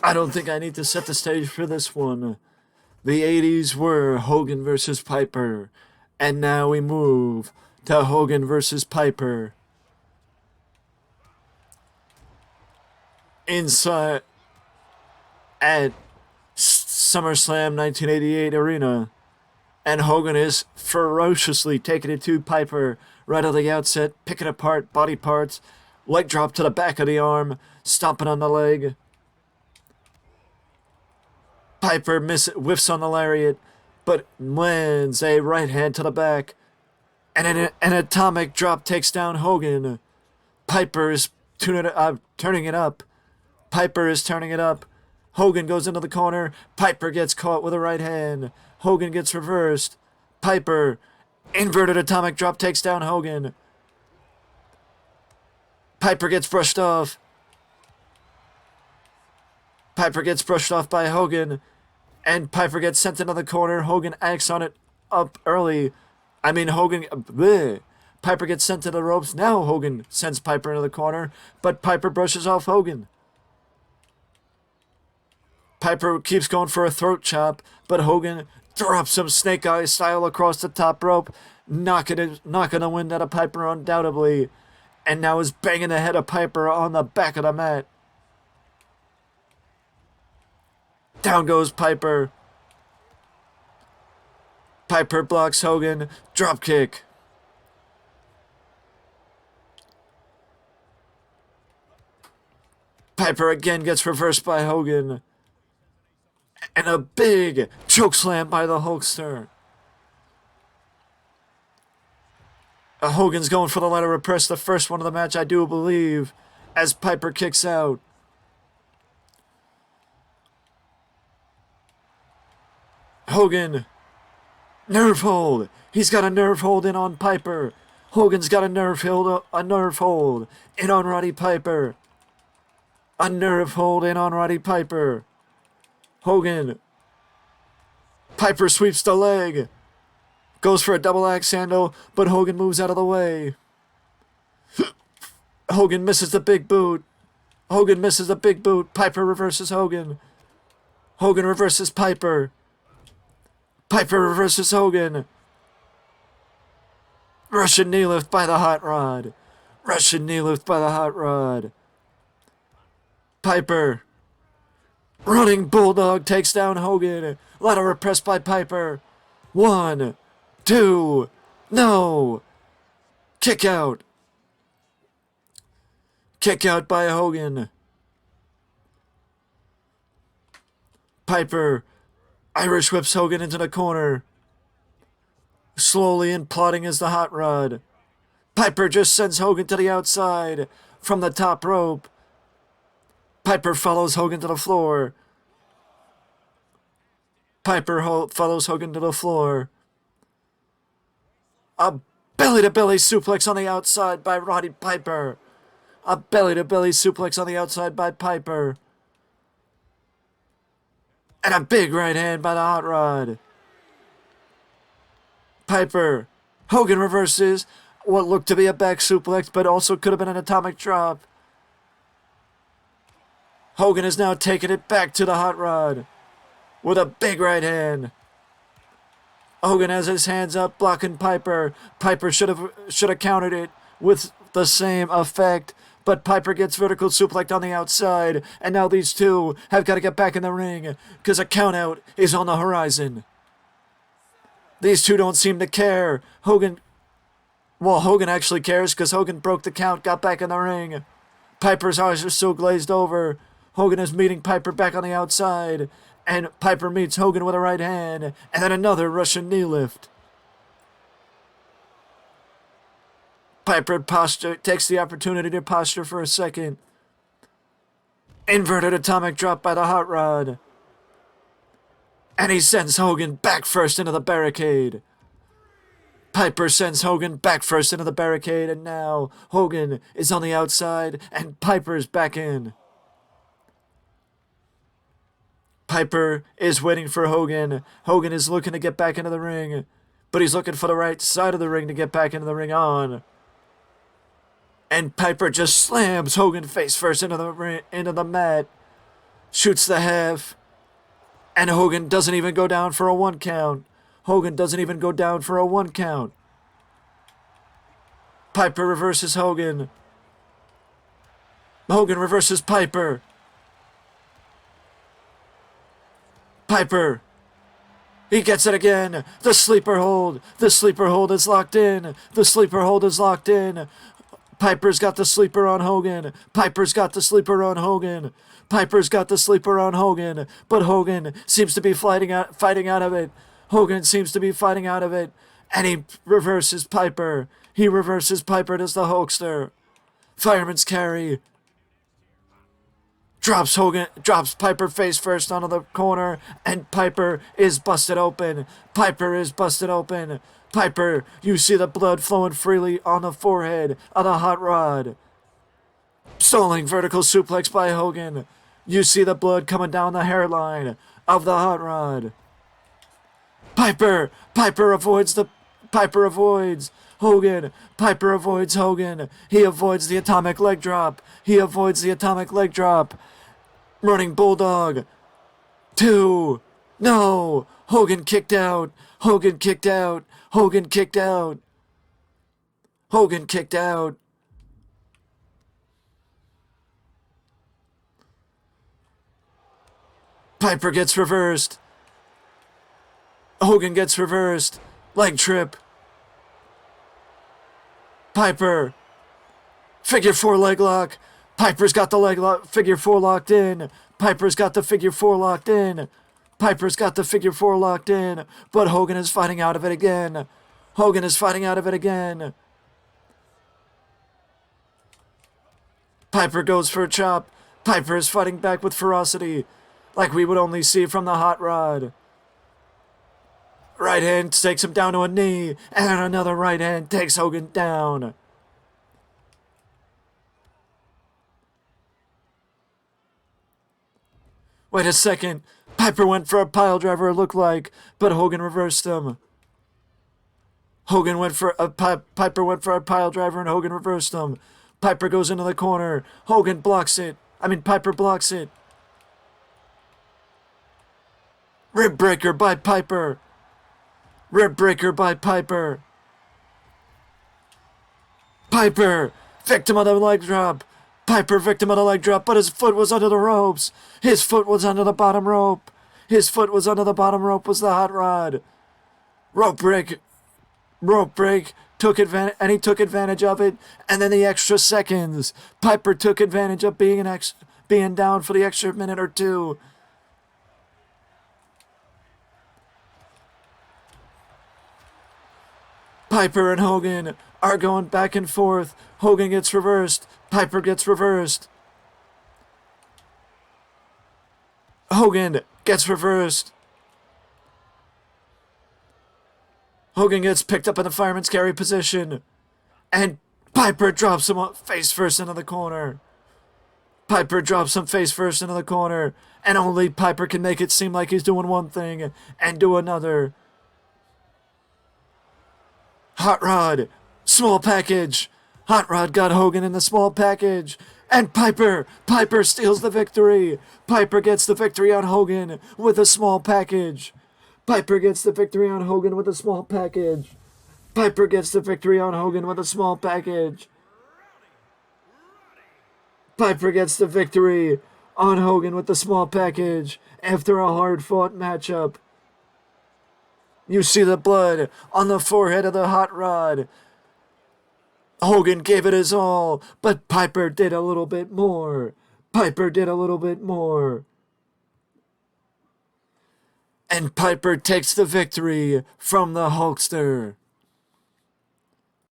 I don't think I need to set the stage for this one. The 80s were Hogan versus Piper, and now we move to Hogan versus Piper. Inside at SummerSlam 1988 Arena, and Hogan is ferociously taking it to Piper right at the outset, picking apart body parts, leg drop to the back of the arm, stomping on the leg. Piper whiffs on the lariat, but lands a right hand to the back, and an atomic drop takes down Hogan. Piper is turning it up. Piper is turning it up. Hogan goes into the corner. Piper gets caught with a right hand. Hogan gets reversed. Piper, inverted atomic drop takes down Hogan. Piper gets brushed off. Piper gets brushed off by Hogan, and Piper gets sent into the corner. Hogan acts on it up early. Piper gets sent to the ropes. Now Hogan sends Piper into the corner, but Piper brushes off Hogan. Piper keeps going for a throat chop, but Hogan drops him snake eye style across the top rope, knocking the wind out of Piper undoubtedly, and now is banging the head of Piper on the back of the mat. Down goes Piper. Piper blocks Hogan. Drop kick. Piper again gets reversed by Hogan. And a big chokeslam by the Hulkster. Hogan's going for the ladder of press, the first one of the match, I do believe, as Piper kicks out. Hogan, nerve hold. He's got a nerve hold in on Piper. Hogan's got a nerve hold in on Roddy Piper. A nerve hold in on Roddy Piper. Hogan. Piper sweeps the leg. Goes for a double axe handle, but Hogan moves out of the way. Hogan misses the big boot. Hogan misses the big boot. Piper reverses Hogan. Hogan reverses Piper. Piper reverses Hogan. Russian knee lift by the hot rod. Russian knee lift by the hot rod. Piper. Running bulldog takes down Hogan. Ladder pressed by Piper. 1, 2, no. Kick out. Kick out by Hogan. Piper Irish whips Hogan into the corner. Slowly imploding is the hot rod. Piper just sends Hogan to the outside from the top rope. Piper follows Hogan to the floor. Piper follows Hogan to the floor. A belly-to-belly suplex on the outside by Roddy Piper. A belly-to-belly suplex on the outside by Piper. And a big right hand by the hot rod. Piper. Hogan reverses what looked to be a back suplex, but also could have been an atomic drop. Hogan is now taking it back to the hot rod with a big right hand. Hogan has his hands up, blocking Piper. Piper should have countered it with the same effect, but Piper gets vertical suplexed on the outside, and now these two have got to get back in the ring because a countout is on the horizon. These two don't seem to care. Hogan actually cares because Hogan broke the count, got back in the ring. Piper's eyes are still glazed over. Hogan is meeting Piper back on the outside, and Piper meets Hogan with a right hand, and then another Russian knee lift. Piper takes the opportunity to posture for a second. Inverted atomic drop by the hot rod. And he sends Hogan back first into the barricade. Piper sends Hogan back first into the barricade, and now Hogan is on the outside, and Piper's back in. Piper is waiting for Hogan. Hogan is looking to get back into the ring, but he's looking for the right side of the ring to get back into the ring on. And Piper just slams Hogan face first into the mat. shoots the half, and Hogan doesn't even go down for a 1 count. Hogan doesn't even go down for a 1 count. Piper reverses Hogan. Hogan reverses Piper. Piper. He gets it again. The sleeper hold. The sleeper hold is locked in. The sleeper hold is locked in. Piper's got the sleeper on Hogan. Piper's got the sleeper on Hogan. Piper's got the sleeper on Hogan. But Hogan seems to be fighting out of it. Hogan seems to be fighting out of it. And he reverses Piper. He reverses Piper as the Hulkster. Fireman's carry. Drops Piper face first onto the corner, and Piper is busted open. Piper is busted open. Piper, you see the blood flowing freely on the forehead of the hot rod. Stalling vertical suplex by Hogan. You see the blood coming down the hairline of the hot rod. Piper avoids Hogan. Piper avoids Hogan. He avoids the atomic leg drop. Running Bulldog. 2. No. Hogan kicked out. Piper gets reversed. Hogan gets reversed. Leg trip. Piper. Figure 4 leg lock. Piper's got the figure 4 locked in. Piper's got the figure 4 locked in. But Hogan is fighting out of it again. Piper goes for a chop. Piper is fighting back with ferocity, like we would only see from the hot rod. Right hand takes him down to a knee, and another right hand takes Hogan down. Wait a second. Piper went for a pile driver, it looked like, but Hogan reversed him. Piper went for a pile driver, and Hogan reversed him. Piper goes into the corner. Piper blocks it. Rib breaker by Piper. Piper, victim of the leg drop. But his foot was under the ropes. His foot was under the bottom rope. Was the hot rod. Rope break. Took advantage of it, and then the extra seconds. Piper took advantage of being down for the extra minute or two. Piper and Hogan are going back and forth. Hogan gets reversed. Piper gets reversed. Hogan gets reversed. Hogan gets picked up in the fireman's carry position. And Piper drops him face first into the corner. And only Piper can make it seem like he's doing one thing and do another. Hot Rod, small package. Hot Rod got Hogan in the small package. And Piper steals the victory. Piper gets the victory on Hogan with a small package. Piper gets the victory on Hogan with a small package. Piper gets the victory on Hogan with the small package after a hard-fought matchup. You see the blood on the forehead of the Hot Rod. Hogan gave it his all, but Piper did a little bit more. And Piper takes the victory from the Hulkster.